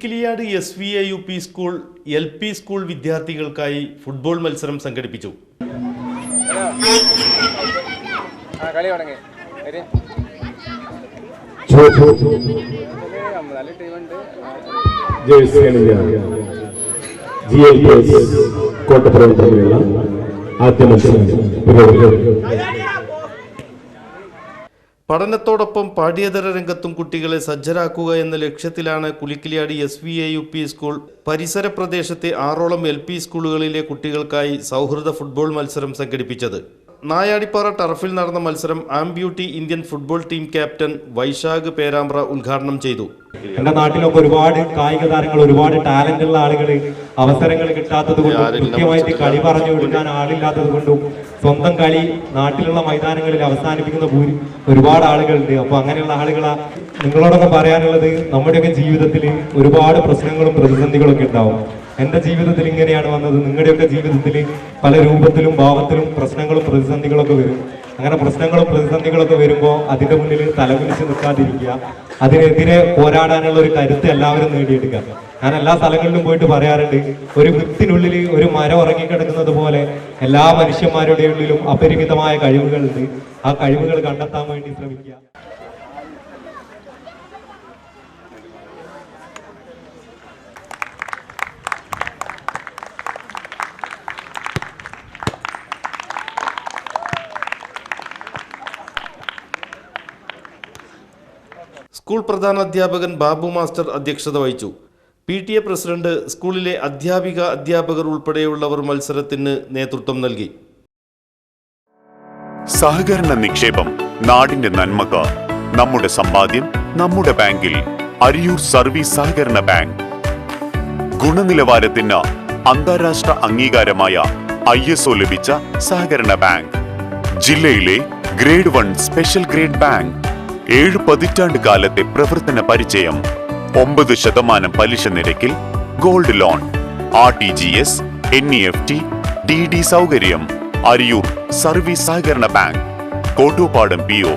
കുലിക്കിലിയാട് SVA-UP school LP school വിദ്യാർത്ഥികൾക്കായി football മത്സരം സംഘടിപ്പിച്ചു. പഠനത്തോടൊപ്പം പാഠ്യേതര രംഗത്തും കുട്ടികളെ സജ്ജരാക്കുക എന്ന ലക്ഷ്യത്തിലാണ് കുലിക്കിലിയാട് SVA-UP സ്കൂൾ പരിസര പ്രദേശത്തെ 6ഓളം LP സ്കൂളുകളിലെ കുട്ടികൾക്കായി സൗഹൃദ ഫുട്ബോൾ മത്സരം സംഘടിപ്പിച്ചത്. നായാടിപ്പാറ ടർഫിൽ നടന്ന മത്സരം amputee Indian football team captain Vaishakh Perambra ഉദ്ഘാടനം ചെയ്തു. എന്റെ നാട്ടിലൊക്കെ ഒരുപാട് കായിക താരങ്ങൾ, ഒരുപാട് ടാലന്റ് ഉള്ള ആളുകൾ അവസരങ്ങൾ കിട്ടാത്തത് കൊണ്ടും കൃത്യമായിട്ട് കളി പറഞ്ഞു കൊടുക്കാൻ ആളില്ലാത്തത് കൊണ്ടും സ്വന്തം കളി നാട്ടിലുള്ള മൈതാനങ്ങളിൽ അവസാനിപ്പിക്കുന്ന ഒരുപാട് ആളുകളുണ്ട്. അപ്പൊ അങ്ങനെയുള്ള ആളുകളാ നിങ്ങളോടൊക്കെ പറയാനുള്ളത്, നമ്മുടെയൊക്കെ ജീവിതത്തിൽ ഒരുപാട് പ്രശ്നങ്ങളും പ്രതിസന്ധികളൊക്കെ ഉണ്ടാവും. എന്റെ ജീവിതത്തിൽ ഇങ്ങനെയാണ് വന്നത്, നിങ്ങളുടെയൊക്കെ ജീവിതത്തിൽ പല രൂപത്തിലും ഭാവത്തിലും പ്രശ്നങ്ങളും പ്രതിസന്ധികളൊക്കെ വരും. അങ്ങനെ പ്രശ്നങ്ങളും പ്രതിസന്ധികളൊക്കെ വരുമ്പോൾ അതിന്റെ മുന്നിൽ തലകുനിച്ച് നിൽക്കാതിരിക്കുക, അതിനെതിരെ പോരാടാനുള്ള ഒരു കരുത്ത് എല്ലാവരും നേടിയെടുക്കുക. ഞാൻ എല്ലാ സ്ഥലങ്ങളിലും പോയിട്ട് പറയാറുണ്ട്, ഒരു വിത്തിനുള്ളിൽ ഒരു മരം ഉറങ്ങിക്കിടക്കുന്നത് പോലെ എല്ലാ മനുഷ്യന്മാരുടെ ഉള്ളിലും അപരിമിതമായ കഴിവുകളുണ്ട്. ആ കഴിവുകൾ കണ്ടെത്താൻ വേണ്ടി ശ്രമിക്കുക. സ്കൂൾ പ്രധാനാധ്യാപകൻ ബാബു മാസ്റ്റർ അധ്യക്ഷത വഹിച്ചു. PTA പ്രസിഡന്റ്, സ്കൂളിലെ അധ്യാപകർ ഉൾപ്പെടെയുള്ളവർ മത്സരത്തിന് നേതൃത്വം നൽകി. സഹകരണ നിക്ഷേപം നാടിന്റെ നന്മക്ക്. നമ്മുടെ സമ്പാദ്യം നമ്മുടെ ബാങ്കിൽ. അരിയൂർ സർവീസ് സഹകരണ ബാങ്ക്. ഗുണനിലവാരത്തിന് അന്താരാഷ്ട്ര അംഗീകാരമായ ISO ലഭിച്ച സഹകരണ ബാങ്ക്. ജില്ലയിലെ ഗ്രേഡ് 1 സ്പെഷ്യൽ ഗ്രേഡ് ബാങ്ക്. 7 പതിറ്റാണ്ട് കാലത്തെ പ്രവർത്തന പരിചയം. 9% പലിശ നിരക്കിൽ gold loan, RTGS, NEFT, DD സൗകര്യം. അരിയൂർ സർവീസ് സഹകരണ ബാങ്ക്, കോട്ടൂപ്പാടം PO.